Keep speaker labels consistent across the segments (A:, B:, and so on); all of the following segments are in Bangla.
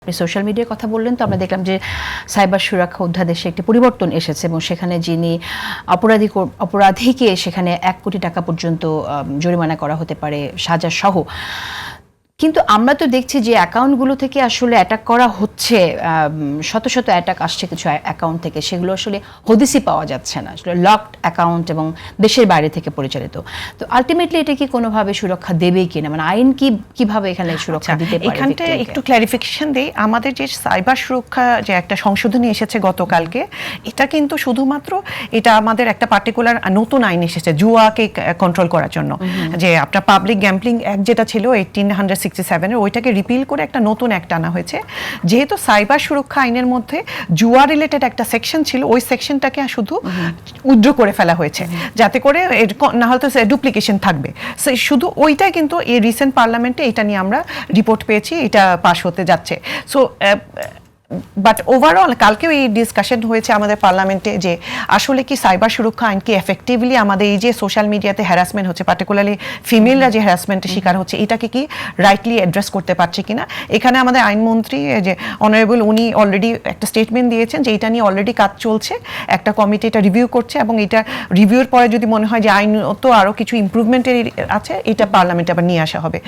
A: আপনি সোশ্যাল মিডিয়ার কথা বললেন, তো আমরা দেখলাম যে সাইবার সুরক্ষা অধ্যাদেশে একটি পরিবর্তন এসেছে এবং সেখানে যিনি অপরাধীকে সেখানে ১ কোটি টাকা পর্যন্ত জরিমানা করা হতে পারে, সাজা সহ। কিন্তু আমরা তো দেখছি যে অ্যাকাউন্টগুলো থেকে আসলে অ্যাটাক করা হচ্ছে, শত শত অ্যাটাক আসছে কিছু অ্যাকাউন্ট থেকে, সেগুলো আসলে হদিসই পাওয়া যাচ্ছে না, আসলে লকড অ্যাকাউন্ট এবং দেশের বাইরে থেকে পরিচালিত। তো আলটিমেটলি এটা কি কোনোভাবে সুরক্ষা দেবেই কিনা, মানে আইন কিভাবে এখানে সুরক্ষা দিতে পারে?
B: এখানটা একটু ক্ল্যারিফিকেশন দেই। আমাদের যে সাইবার সুরক্ষা যে একটা সংশোধনী এসেছে গতকালকে, এটা কিন্তু শুধুমাত্র এটা আমাদের একটা পার্টিকুলার নতুন আইন এসেছে জুয়াকে কন্ট্রোল করার জন্য। যে আপনার পাবলিক গ্যাম্বলিং অ্যাক্ট যেটা ছিল 1867 ওইটাকে রিপিল করে একটা নতুন অ্যাক্ট আনা হয়েছে। যেহেতু সাইবার সুরক্ষা আইনের মধ্যে জুয়া রিলেটেড একটা সেকশন ছিল, ওই সেকশনটাকে শুধু উইথড্র করে ফেলা হয়েছে, যাতে করে না হলে তো ডুপ্লিকেশন থাকবে। শুধু ওইটাই কিন্তু এই রিসেন্ট পার্লামেন্টে এটা নিয়ে আমরা রিপোর্ট পেয়েছি, এটা পাস হতে যাচ্ছে। সো বাট ওভারঅল কালকেও এই ডিসকাশন হয়েছে আমাদের পার্লামেন্টে যে আসলে কি সাইবার সুরক্ষা আইনকে এফেক্টিভলি আমাদের এই যে সোশ্যাল মিডিয়াতে হ্যারাসমেন্ট হচ্ছে, পার্টিকুলারলি ফিমেলরা যে হ্যারাসমেন্টের শিকার হচ্ছে, এটাকে কি রাইটলি অ্যাড্রেস করতে পারছে কিনা। এখানে আমাদের আইনমন্ত্রী যে অনারেবল, উনি অলরেডি একটা স্টেটমেন্ট দিয়েছেন যে এটা নিয়ে অলরেডি কাজ চলছে, একটা কমিটি এটা রিভিউ করছে এবং এটা রিভিউর পরে যদি মনে হয় যে আইনত আরও কিছু ইমপ্রুভমেন্টের আছে, এটা পার্লামেন্টে আবার নিয়ে আসা হবে।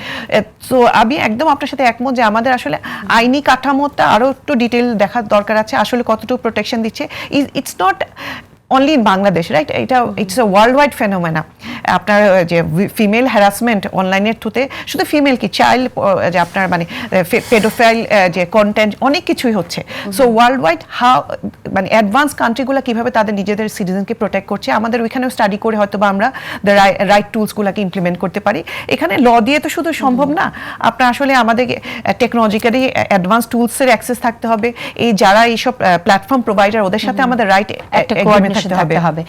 B: সো আমি একদম আপনার সাথে একমত যে আমাদের আসলে আইনি কাঠামোটা আরও একটু দেখার দরকার আছে, আসলে কতটুকু প্রোটেকশন দিচ্ছে। It's not only in Bangladesh, right? এটা it's a world wide phenomena. আপনার যে ফিমেল হ্যারাসমেন্ট অনলাইনের থ্রুতে, শুধু ফিমেল কি, চাইল্ড যে আপনার মানে পেডোফাইল যে কন্টেন্ট, অনেক কিছুই হচ্ছে। সো ওয়ার্ল্ড ওয়াইড মানে অ্যাডভান্স কান্ট্রিগুলো কীভাবে তাদের নিজেদের সিটিজেনকে প্রোটেক্ট করছে, আমাদের ওইখানেও স্টাডি করে হয়তো বা আমরা দ্য রাইট টুলসগুলোকে ইমপ্লিমেন্ট করতে পারি। এখানে ল দিয়ে তো শুধু সম্ভব না, আপনার আসলে আমাদের টেকনোলজিক্যালি অ্যাডভান্স টুলসের অ্যাক্সেস থাকতে হবে। এই যারা এইসব প্ল্যাটফর্ম প্রোভাইডার, ওদের সাথে আমাদের রাইট
A: একটা কোঅর্ডিনেশন থাকতে হবে।